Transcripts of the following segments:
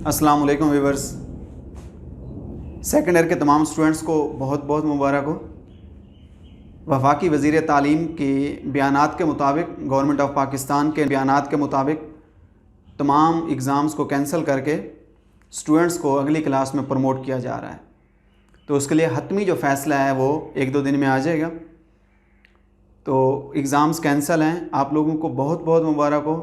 अस्सलाम वालेकुम viewers. Second year के तमाम स्टूडेंट्स को बहुत बहुत मुबारक हो। वफाकी वज़ीर तालीम के बयानात के मुताबिक, गवर्नमेंट ऑफ पाकिस्तान के बयानात के मुताबिक तमाम एग्ज़ाम्स को कैंसिल करके स्टूडेंट्स को अगली क्लास में प्रमोट किया जा रहा है। तो उसके लिए हतमी जो फ़ैसला है वो 1-2 दिन में आ जाएगा। तो एग्ज़ाम्स कैंसिल हैं। आप लोगों को बहुत बहुत मुबारक हो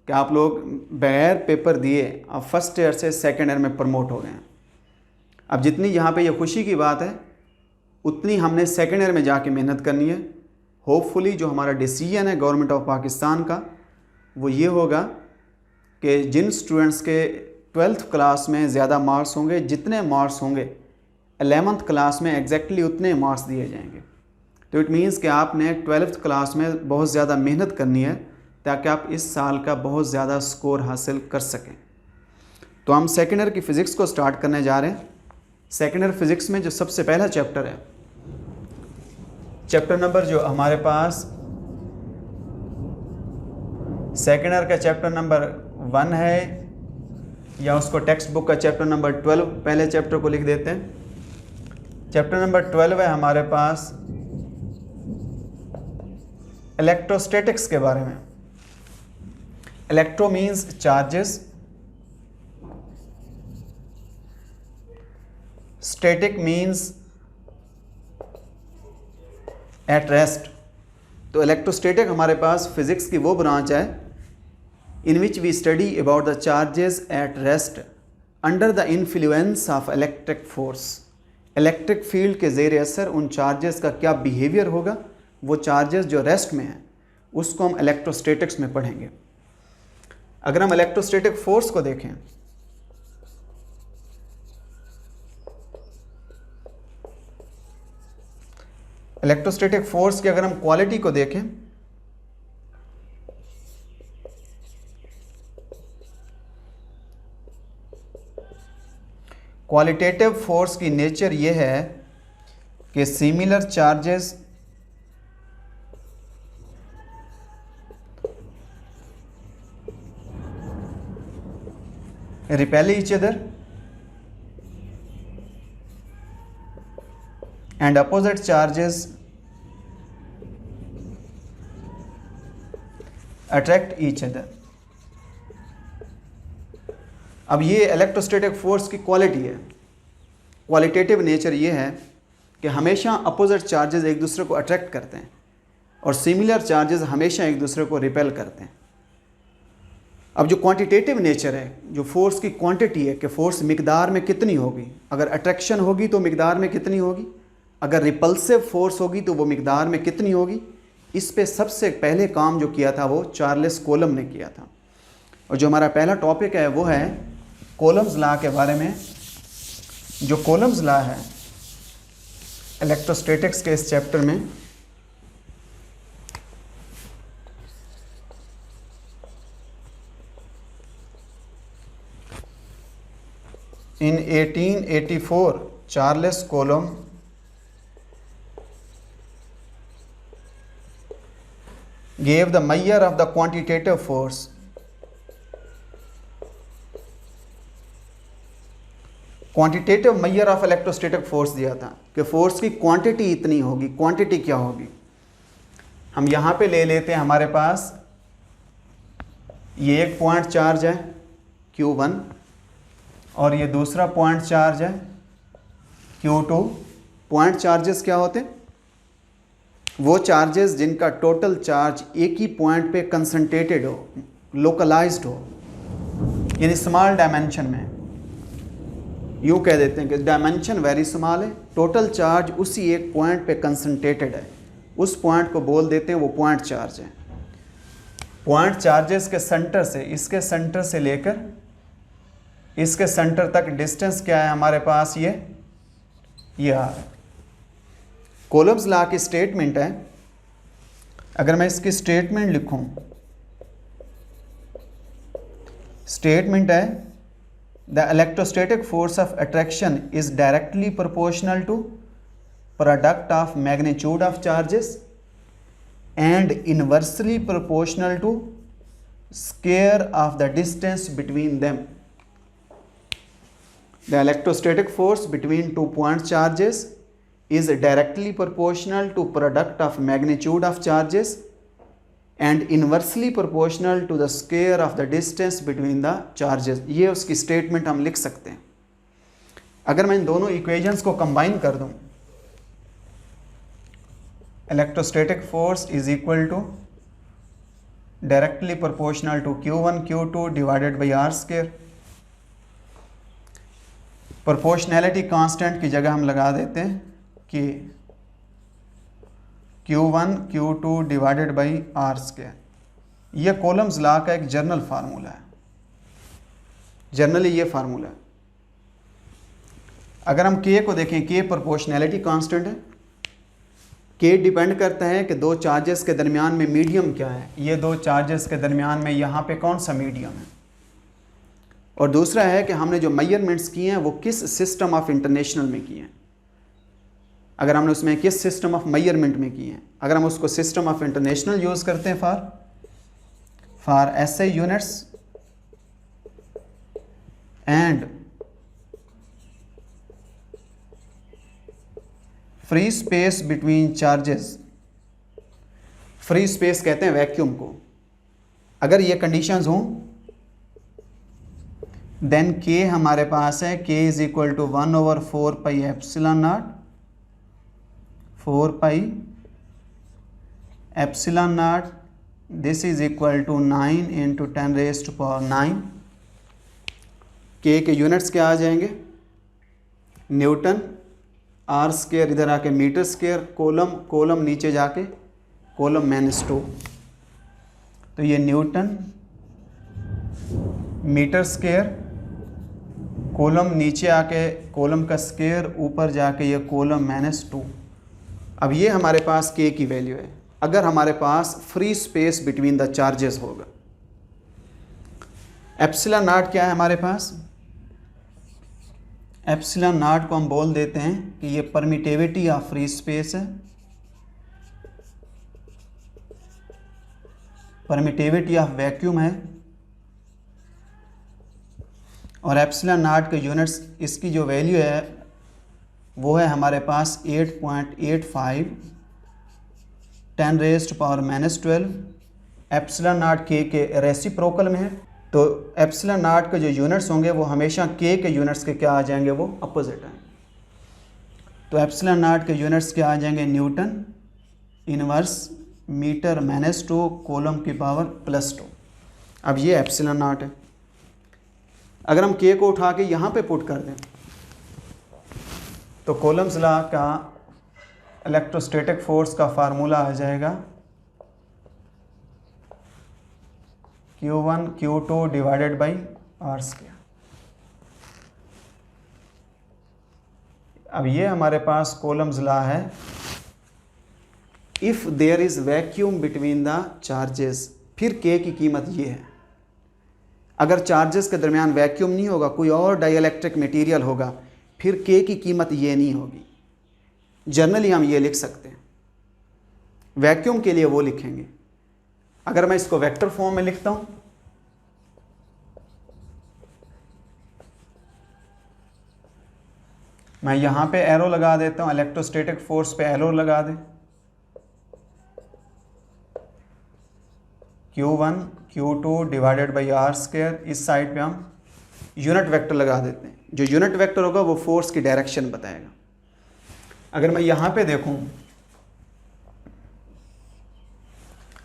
कि आप लोग बगैर पेपर दिए अब फर्स्ट ईयर से सेकेंड ईयर में प्रमोट हो गए हैं। अब जितनी यहाँ पे ये खुशी की बात है उतनी हमने सेकेंड ईयर में जाके मेहनत करनी है। होपफुली जो हमारा डिसीजन है गवर्नमेंट ऑफ पाकिस्तान का वो ये होगा कि जिन स्टूडेंट्स के 12th क्लास में ज़्यादा मार्क्स होंगे, जितने मार्क्स होंगे 11th क्लास में एग्जैक्टली उतने मार्क्स दिए जाएंगे। तो इट मीन्स कि आपने 12th क्लास में बहुत ज़्यादा मेहनत करनी है ताकि आप इस साल का बहुत ज़्यादा स्कोर हासिल कर सकें। तो हम सेकेंड ईयर की फ़िज़िक्स को स्टार्ट करने जा रहे हैं। सेकेंड ईयर फिज़िक्स में जो सबसे पहला चैप्टर है, चैप्टर नंबर जो हमारे पास सेकेंड ईयर का चैप्टर नंबर 1 है, या उसको टेक्स्ट बुक का चैप्टर नंबर 12 पहले चैप्टर को लिख देते हैं। चैप्टर नंबर 12 है हमारे पास इलेक्ट्रोस्टैटिक्स के बारे में। Electro means charges, static means at rest. तो इलेक्ट्रोस्टैटिक हमारे पास फिजिक्स की वो ब्रांच है in which we study about the charges at rest under the influence of electric force. Electric field के ज़ेर असर उन चार्जेस का क्या बिहेवियर होगा, वो चार्जेस जो रेस्ट में हैं उसको हम इलेक्ट्रोस्टैटिक्स में पढ़ेंगे। अगर हम इलेक्ट्रोस्टैटिक फोर्स को देखें, इलेक्ट्रोस्टैटिक फोर्स की अगर हम क्वालिटी को देखें, क्वालिटेटिव फोर्स की नेचर ये है कि similar charges repel each other and opposite charges attract each other। अब ये इलेक्ट्रोस्टैटिक फोर्स की क्वालिटी है। क्वालिटेटिव नेचर ये है कि हमेशा अपोजिट चार्जेस एक दूसरे को अट्रैक्ट करते हैं और सिमिलर चार्जेस हमेशा एक दूसरे को रिपेल करते हैं। अब जो क्वांटिटेटिव नेचर है, जो फोर्स की क्वांटिटी है कि फोर्स मिकदार में कितनी होगी, अगर अट्रैक्शन होगी तो मिकदार में कितनी होगी, अगर रिपल्सिव फोर्स होगी तो वो मिकदार में कितनी होगी, इस पे सबसे पहले काम जो किया था वो चार्ल्स कूलम्ब ने किया था। और जो हमारा पहला टॉपिक है वो है कूलम्ब्स लॉ के बारे में। जो कूलम्ब्स लॉ है इलेक्ट्रोस्टैटिक्स के इस चैप्टर में In 1884, Charles Coulomb gave the measure of the quantitative force। Quantitative measure of electrostatic force दिया था कि फोर्स की क्वांटिटी इतनी होगी। क्वांटिटी क्या होगी, हम यहाँ पे ले लेते हैं, हमारे पास ये एक पॉइंट चार्ज है Q1 और ये दूसरा पॉइंट चार्ज है Q2। पॉइंट चार्जेस क्या होते हैं, वो चार्जेस जिनका टोटल चार्ज एक ही पॉइंट पे कंसंट्रेटेड हो, लोकलाइज्ड हो, यानी स्मॉल डायमेंशन में। यूँ कह देते हैं कि डायमेंशन वेरी स्मॉल है, टोटल चार्ज उसी एक पॉइंट पे कंसंट्रेटेड है, उस पॉइंट को बोल देते हैं वो पॉइंट चार्ज है। पॉइंट चार्जेस के सेंटर से, इसके सेंटर से लेकर इसके सेंटर तक डिस्टेंस क्या है हमारे पास, ये आ रहा है। कूलम्ब्स लॉ की स्टेटमेंट है, अगर मैं इसकी स्टेटमेंट लिखूं, स्टेटमेंट है the electrostatic force of attraction is directly proportional to product of magnitude of charges and inversely proportional to square of the distance between them. The electrostatic force between 2 point charges is directly proportional to product of magnitude of charges and inversely proportional to the square of the distance between the charges। ये उसकी statement हम लिख सकते हैं। अगर मैं इन दोनों equations को कंबाइन कर दूं, electrostatic force is equal to directly proportional to Q1 Q2 divided by R square. Proportionality constant की जगह हम लगा देते हैं कि Q1 Q2 divided by R square. यह कॉलम्स लॉ का एक जर्नल फार्मूला है, जनरली ये फार्मूला है। अगर हम K को देखें, K प्रोपोर्शनैलिटी कांस्टेंट है। K डिपेंड करता है कि दो चार्जेस के दरमियान में मीडियम क्या है। ये दो चार्जेस के दरमियान में यहाँ पे कौन सा मीडियम है, और दूसरा है कि हमने जो मेजरमेंट्स किए हैं वो किस सिस्टम ऑफ इंटरनेशनल में किए हैं। अगर हमने उसमें किस सिस्टम ऑफ मेजरमेंट में किए हैं, अगर हम उसको सिस्टम ऑफ इंटरनेशनल यूज़ करते हैं for SI units and free space between charges, free space कहते हैं वैक्यूम को। अगर ये कंडीशंस हों देन K हमारे पास है, K is equal to 1/4 pi epsilon naught, 4 pi epsilon naught, this is equal to 9 into 10⁻⁹। K के यूनिट्स क्या आ जाएंगे, न्यूटन, आर स्क्वायर इधर आके मीटर स्क्वायर, कॉलम नीचे जाके कॉलम -2। तो ये न्यूटन मीटर स्क्वायर, कॉलम नीचे आके कॉलम का स्क्वायर, ऊपर जाके ये कॉलम -2। अब ये हमारे पास K की वैल्यू है। अगर हमारे पास free space between the charges होगा, एप्सिलॉन नॉट क्या है हमारे पास, एप्सिलॉन नॉट को हम बोल देते हैं कि ये परमिटिविटी ऑफ फ्री स्पेस है, परमिटिविटी ऑफ वैक्यूम है, और एप्सिलॉन नॉट के यूनिट्स, इसकी जो वैल्यू है वो है हमारे पास 8.85 10⁻⁻12। एप्सिलॉन नॉट K के रेसिप्रोकल में है, तो एप्सिलॉन नॉट के जो यूनिट्स होंगे वो हमेशा K के यूनिट्स के क्या आ जाएंगे, वो अपोजिट हैं। तो एप्सिलॉन नॉट के यूनिट्स क्या आ जाएंगे, न्यूटन इनवर्स मीटर -2 कॉलम की पावर +2। अब ये एप्सिलॉन नॉट है। अगर हम K को उठा के यहाँ पे पुट कर दें तो कॉलम्स लॉ का इलेक्ट्रोस्टैटिक फोर्स का फार्मूला आ जाएगा Q1 Q2 divided by R square. अब ये हमारे पास कॉलम्स लॉ है, if there is vacuum between the charges, फिर K की कीमत ये है। अगर चार्जेस के दरमियान वैक्यूम नहीं होगा, कोई और डाइइलेक्ट्रिक मटेरियल होगा, फिर K की कीमत ये नहीं होगी। जनरली हम ये लिख सकते हैं, वैक्यूम के लिए वो लिखेंगे। अगर मैं इसको वेक्टर फॉर्म में लिखता हूं, मैं यहां पे एरो लगा देता हूं, इलेक्ट्रोस्टैटिक फोर्स पे एरो लगा दें, Q1 Q2 divided by R square. इस साइड पे हम यूनिट वेक्टर लगा देते हैं, जो यूनिट वेक्टर होगा वो फोर्स की डायरेक्शन बताएगा। अगर मैं यहाँ पे देखूँ,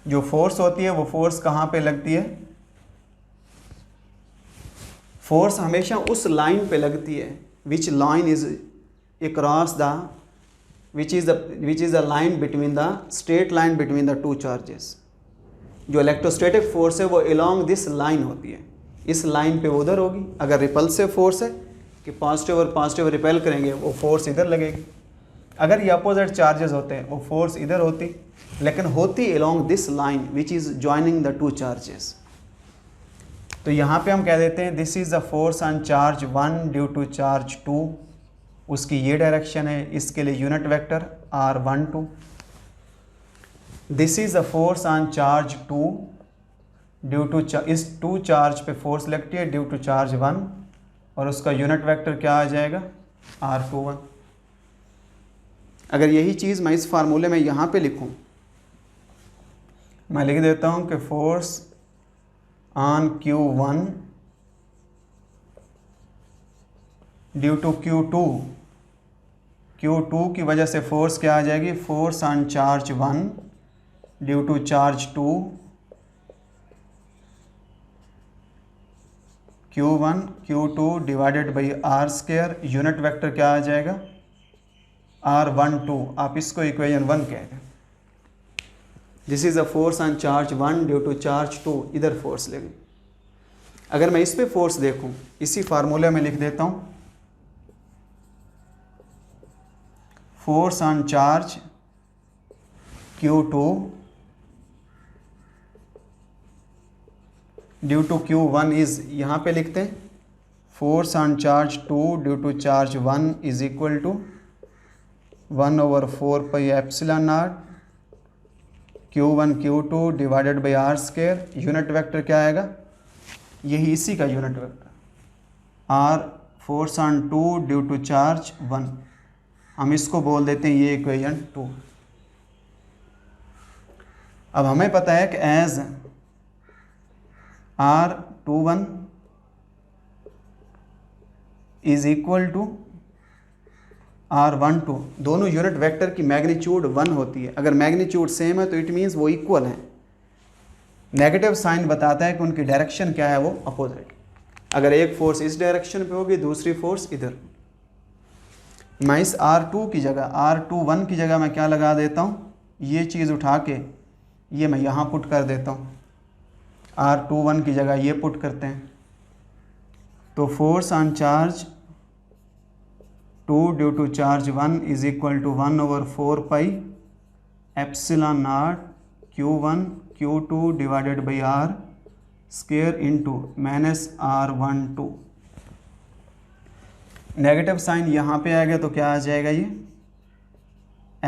जो फोर्स होती है वो फोर्स कहाँ पे लगती है, फोर्स हमेशा उस लाइन पे लगती है which line is across the which is the line between the straight line between the two charges. जो इलेक्ट्रोस्टैटिक फोर्स है वो अलोंग दिस लाइन होती है, इस लाइन पे उधर होगी। अगर रिपल्सिव फोर्स है कि पॉजिटिव और पॉजिटिव रिपेल करेंगे, वो फोर्स इधर लगेगी। अगर ये अपोजिट चार्जेस होते हैं वो फोर्स इधर होती, लेकिन होती along this line which is joining the two charges. तो यहाँ पे हम कह देते हैं this is the force on charge 1 due to charge 2, उसकी ये डायरेक्शन है। इसके लिए unit vector R12। This is the force on charge 2 due to इस 2 चार्ज पे फोर्स लगती है ड्यू टू चार्ज 1, और उसका यूनिट वेक्टर क्या आ जाएगा, R21। अगर यही चीज़ मैं इस फार्मूले में यहाँ पे लिखूँ, मैं लिख देता हूँ कि force on Q1 due to Q2 की वजह से फोर्स क्या आ जाएगी, force on charge 1 due to charge 2, Q1 Q2 divided by R square, unit vector क्या आ जाएगा, R12। आप इसको इक्वेशन 1 कह दें। This is a force on charge 1 due to charge 2, इधर फोर्स लेंगे। अगर मैं इस पे फोर्स देखूं, इसी फार्मूले में लिख देता हूं, force on charge Q2 due to Q1 is, यहाँ पे लिखते हैं force on charge 2 due to charge 1 is equal to 1/4 pi epsilon naught Q1 Q2 divided by R square. Unit vector क्या आएगा, यही इसी का unit vector, R force on 2 due to charge 1, हम इसको बोल देते हैं ये इक्वेशन 2। अब हमें पता है कि as R21 is equal to R12, दोनों यूनिट वेक्टर की मैग्नीट्यूड 1 होती है। अगर मैग्नीट्यूड सेम है तो इट मीन्स वो इक्वल है। नेगेटिव साइन बताता है कि उनकी डायरेक्शन क्या है, वो अपोजिट। अगर एक फोर्स इस डायरेक्शन पे होगी, दूसरी फोर्स इधर। मैं इस R2 की जगह, R21 की जगह मैं क्या लगा देता हूँ, ये चीज़ उठा के ये मैं यहाँ पुट कर देता हूँ, R21 की जगह ये पुट करते हैं। तो force on charge 2 due to charge 1 is equal to 1/4 pi epsilon naught Q1 Q2 divided by R square into minus R12। Negative sign यहाँ पे आएगा तो क्या आ जाएगा, ये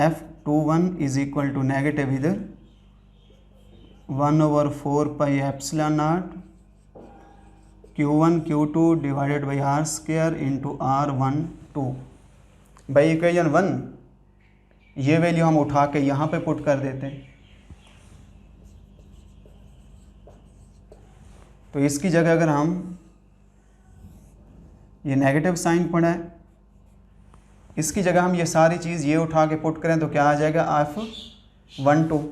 F21 is equal to negative इधर 1/4 pi epsilon naught Q1 Q2 divided by R square into R12। By equation 1 ये वैल्यू हम उठा के यहाँ पे पुट कर देते हैं। तो इसकी जगह अगर हम ये नेगेटिव साइन पड़ा है, इसकी जगह हम ये सारी चीज़ ये उठा के पुट करें तो क्या आ जाएगा, F12।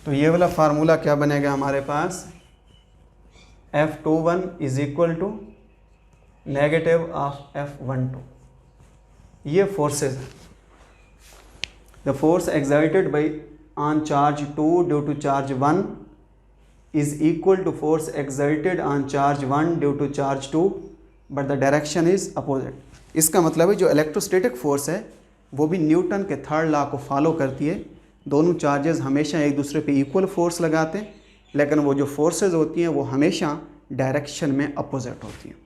तो ये वाला फार्मूला क्या बनेगा हमारे पास, F21 is equal to negative of F12। ये फोर्सेस है। The force exerted by on charge 2 due to charge 1 is equal to force exerted on charge 1 due to charge 2 but the direction is opposite। इसका मतलब है जो electrostatic force है वो भी Newton के थर्ड लॉ को फॉलो करती है। दोनों चार्जेस हमेशा एक दूसरे पे इक्वल फोर्स लगाते हैं, लेकिन वो जो फोर्सेस होती हैं वो हमेशा डायरेक्शन में अपोजिट होती हैं।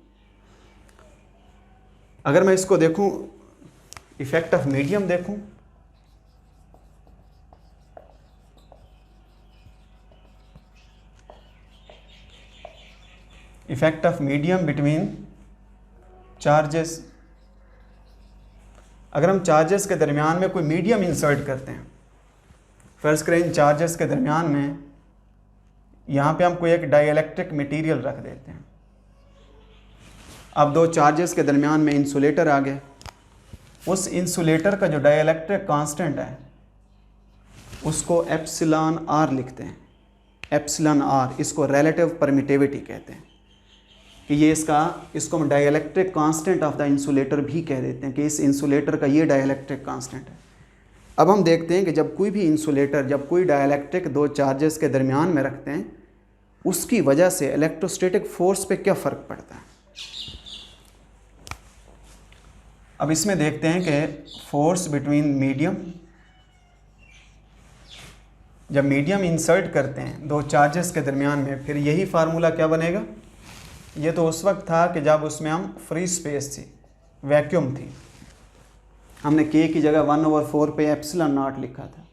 अगर मैं इसको देखूं, इफेक्ट ऑफ मीडियम देखूं, effect of medium between charges. अगर हम चार्जेस के दरमियान में कोई मीडियम इंसर्ट करते हैं, फर्ज करें इन चार्जेस के दरमियान में यहाँ पे हम कोई एक डाइइलेक्ट्रिक मटेरियल रख देते हैं। अब दो चार्जेस के दरमियान में इंसुलेटर आ गए, उस इंसुलेटर का जो डाइइलेक्ट्रिक कांस्टेंट है उसको एप्सिलॉन आर लिखते हैं। एप्सिलॉन आर, इसको रिलेटिव परमिटिविटी कहते हैं कि ये इसको हम dielectric constant of the insulator भी कह देते हैं कि इस इंसुलेटर का ये डाइइलेक्ट्रिक कांस्टेंट है। अब हम देखते हैं कि जब कोई भी इंसुलेटर, जब कोई डाइइलेक्ट्रिक दो चार्जेस के दरमियान में रखते हैं, उसकी वजह से इलेक्ट्रोस्टैटिक फोर्स पे क्या फ़र्क पड़ता है। अब इसमें देखते हैं कि फोर्स बिटवीन मीडियम, जब मीडियम इंसर्ट करते हैं दो चार्जेस के दरमियान में, फिर यही फार्मूला क्या बनेगा। ये तो उस वक्त था कि जब उसमें हम फ्री स्पेस थी, वैक्यूम थी, हमने K की जगह 1/4 पे एप्सिलॉन नॉट लिखा था।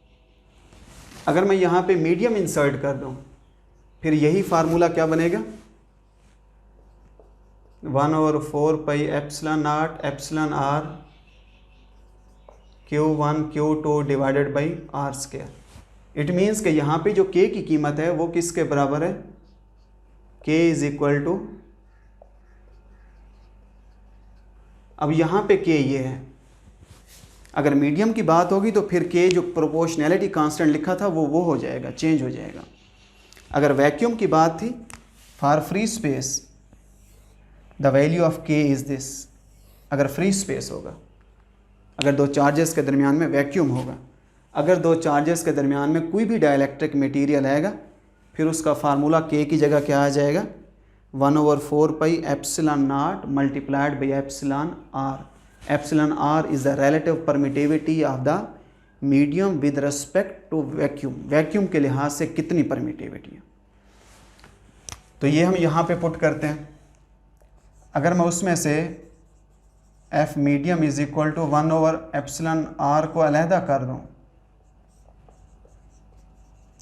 अगर मैं यहाँ पे मीडियम इंसर्ट कर दूँ, फिर यही फार्मूला क्या बनेगा, 1/4 pi epsilon naught epsilon R Q1 Q2 divided by R square. It means कि यहाँ पे जो K की कीमत है वो किसके बराबर है? K इज इक्वल टू, अब यहाँ पे K ये है, अगर मीडियम की बात होगी तो फिर K जो प्रोपोर्शनैलिटी कांस्टेंट लिखा था वो हो जाएगा, चेंज हो जाएगा। अगर वैक्यूम की बात थी, for free space the value of K is this. अगर फ्री स्पेस होगा, अगर दो चार्जेस के दरमियान में वैक्यूम होगा, अगर दो चार्जेस के दरमियान में कोई भी डाइलेक्ट्रिक मटेरियल आएगा, फिर उसका फार्मूला K की जगह क्या आ जाएगा? 1/4 pi epsilon naught multiplied by epsilon R. Epsilon R is the relative permittivity of the medium with respect to vacuum. Vacuum के लिहाज से कितनी परमिटिविटी है, तो ये हम यहाँ पे पुट करते हैं। अगर मैं उसमें से F medium is equal to one by epsilon r को अलहदा कर दूँ,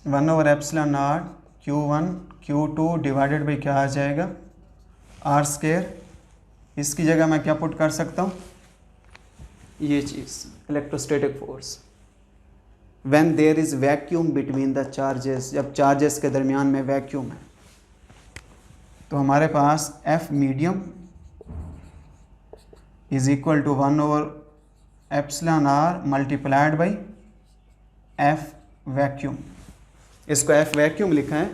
1/एप्सिलॉन not Q1 Q2 divided by क्या आ जाएगा? R square. इसकी जगह मैं क्या पुट कर सकता हूँ? ये चीज़ electrostatic force when there is vacuum between the charges. जब चार्जेस के दरमियान में वैक्यूम है तो हमारे पास F medium is equal to one by epsilon r multiplied by F vacuum. इसको एफ वैक्यूम लिखा है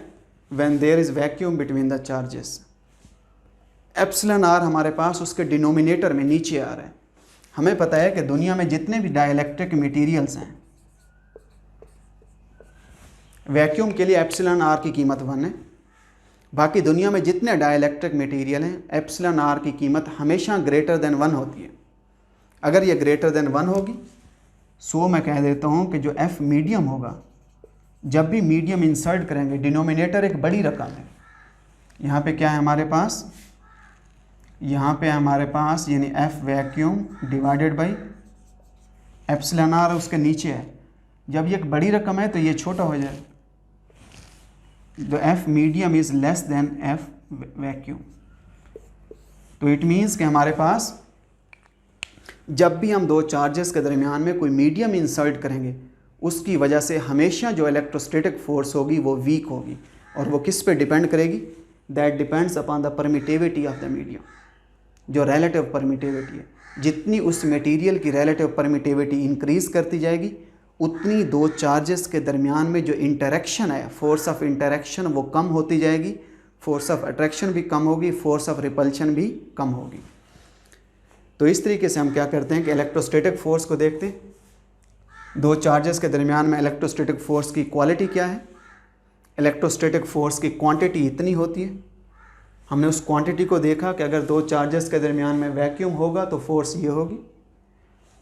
when there is vacuum between the charges. Epsilon r हमारे पास उसके डिनोमिनेटर में नीचे आ रहा है। हमें पता है कि दुनिया में जितने भी डाइलेक्ट्रिक मटेरियल्स हैं, वैक्यूम के लिए एप्सिलॉन आर की कीमत 1 है। बाकी दुनिया में जितने डाइलेक्ट्रिक मटेरियल हैं, एप्सिलॉन आर की कीमत हमेशा ग्रेटर देन 1 होती है। अगर ये ग्रेटर देन 1 होगी, सो मैं कह देता हूँ कि जो एफ मीडियम होगा, जब भी मीडियम इंसर्ट करेंगे, डिनोमिनेटर एक बड़ी रकम है। यहाँ पे क्या है हमारे पास? यहाँ पे हमारे पास यानी F vacuum divided by epsilon R उसके नीचे है। जब ये एक बड़ी रकम है तो ये छोटा हो जाए, तो F medium is less than F vacuum. तो इट मीन्स कि हमारे पास जब भी हम दो चार्जेस के दरमियान में कोई मीडियम इंसर्ट करेंगे, उसकी वजह से हमेशा जो इलेक्ट्रोस्टैटिक फोर्स होगी वो वीक होगी। और वो किस पे डिपेंड करेगी? That depends upon the permittivity of the medium, जो रिलेटिव परमिटिविटी है। जितनी उस मटेरियल की रिलेटिव परमिटिविटी इंक्रीज़ करती जाएगी, उतनी दो चार्जेस के दरमियान में जो इंटरेक्शन है, फोर्स ऑफ इंटरेक्शन, वो कम होती जाएगी। फोर्स ऑफ अट्रैक्शन भी कम होगी, फोर्स ऑफ रिपल्शन भी कम होगी। तो इस तरीके से हम क्या करते हैं कि इलेक्ट्रोस्टैटिक फोर्स को देखते हैं। दो चार्जेस के दरमियान में इलेक्ट्रोस्टैटिक फोर्स की क्वालिटी क्या है? इलेक्ट्रोस्टैटिक फोर्स की क्वांटिटी इतनी होती है। हमने उस क्वांटिटी को देखा कि अगर दो चार्जेस के दरमियान में वैक्यूम होगा तो फोर्स ये होगी।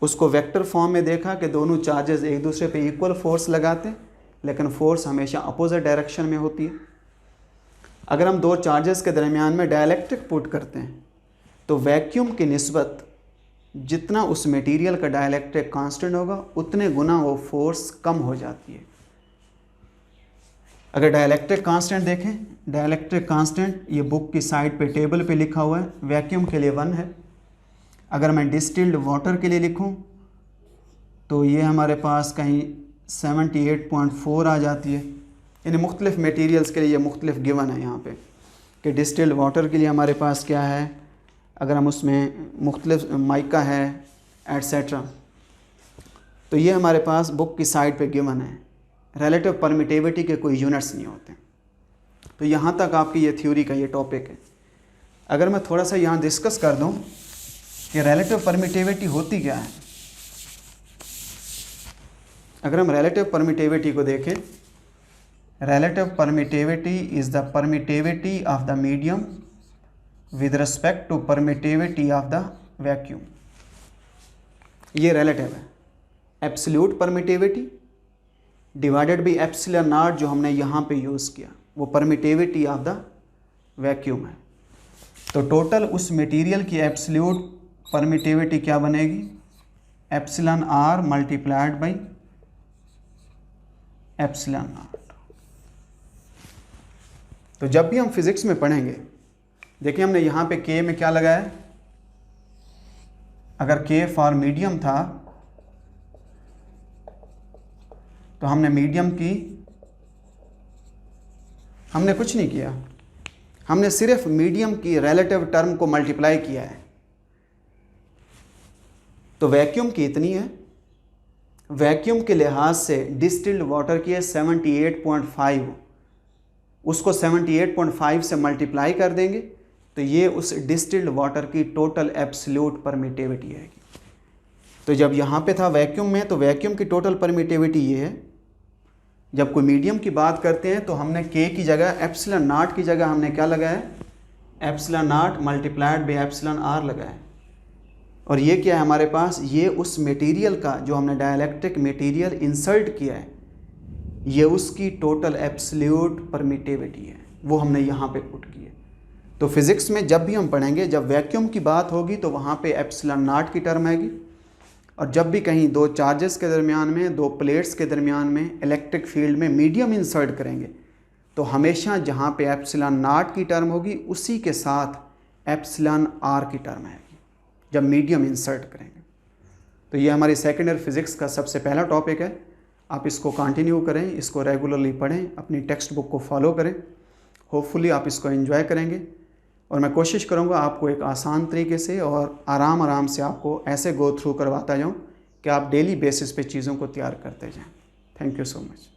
उसको वेक्टर फॉर्म में देखा कि दोनों चार्जेस एक दूसरे पे इक्वल फोर्स लगाते हैं, लेकिन फोर्स हमेशा अपोजिट डायरेक्शन में होती है। अगर हम दो चार्जेस के दरमियान में डाइलेक्ट्रिक पुट करते हैं तो वैक्यूम की निस्बत जितना उस मटेरियल का डाइलेक्ट्रिक कांस्टेंट होगा, उतने गुना वो फोर्स कम हो जाती है। अगर डाइलेक्ट्रिक कांस्टेंट देखें, डाइलेक्ट्रिक कांस्टेंट ये बुक की साइड पे टेबल पे लिखा हुआ है, वैक्यूम के लिए 1 है। अगर मैं डिस्टिल्ड वाटर के लिए लिखूं तो ये हमारे पास कहीं 78.4 आ जाती है। यानी मुख्तलिफ मटेरियल्स के लिए ये मुख्तलिफ गिवन है यहाँ पे कि डिस्टिल्ड वाटर के लिए हमारे पास क्या है, अगर हम उसमें मुख्तलिफ माइका है एट्सेट्रा, तो ये हमारे पास बुक की साइड पे गिवन है। रिलेटिव परमिटिविटी के कोई यूनिट्स नहीं होते। तो यहाँ तक आपकी ये थ्योरी का ये टॉपिक है। अगर मैं थोड़ा सा यहाँ डिस्कस कर दूँ कि रिलेटिव परमिटिविटी होती क्या है। अगर हम रिलेटिव परमिटिविटी को देखें, relative permittivity is the permittivity of the medium with respect to permittivity of the vacuum. ये रिलेटिव है। Absolute permittivity divided by epsilon naught जो हमने यहाँ पे यूज़ किया, वो परमिटिविटी ऑफ द वैक्यूम है। तो टोटल उस मटेरियल की एब्सोल्यूट परमिटिविटी क्या बनेगी? Epsilon R multiplied by epsilon naught. तो जब भी हम फिज़िक्स में पढ़ेंगे, देखिए हमने यहाँ पे के में क्या लगाया, अगर के फॉर मीडियम था तो हमने मीडियम की, हमने कुछ नहीं किया, हमने सिर्फ मीडियम की रिलेटिव टर्म को मल्टीप्लाई किया है। तो वैक्यूम की इतनी है, वैक्यूम के लिहाज से डिस्टिल्ड वाटर की है 78.5, उसको 78.5 से मल्टीप्लाई कर देंगे तो ये उस डिस्टिल्ड वाटर की टोटल एब्सोल्यूट परमिटिविटी है। तो जब यहाँ पे था वैक्यूम में, तो वैक्यूम की टोटल परमिटिविटी ये है। जब कोई मीडियम की बात करते हैं तो हमने के की जगह एप्सिलॉन नॉट की जगह हमने क्या लगाया, epsilon naught multiplied by epsilon R लगाया। और ये क्या है हमारे पास, ये उस मटेरियल का जो हमने डाइलेक्ट्रिक मटेरियल इंसर्ट किया है, ये उसकी टोटल एब्सोल्यूट परमिटिविटी है, वो हमने यहाँ पे पुट की है। तो फिज़िक्स में जब भी हम पढ़ेंगे, जब वैक्यूम की बात होगी तो वहाँ पे एप्सिलॉन नॉट की टर्म आएगी, और जब भी कहीं दो चार्जेस के दरमियान में, दो प्लेट्स के दरमियान में इलेक्ट्रिक फील्ड में मीडियम इंसर्ट करेंगे तो हमेशा जहाँ पे एप्सिलॉन नॉट की टर्म होगी उसी के साथ एप्सिलॉन आर की टर्म आएगी जब मीडियम इंसर्ट करेंगे। तो ये हमारी सेकेंड ईयर फिज़िक्स का सबसे पहला टॉपिक है। आप इसको कंटिन्यू करें, इसको रेगुलरली पढ़ें, अपनी टेक्स्ट बुक को फॉलो करें, होपफुली आप इसको एंजॉय करेंगे। और मैं कोशिश करूँगा आपको एक आसान तरीके से और आराम से आपको ऐसे गो थ्रू करवाता जाऊँ कि आप डेली बेसिस पे चीज़ों को तैयार करते जाएं। Thank you so much.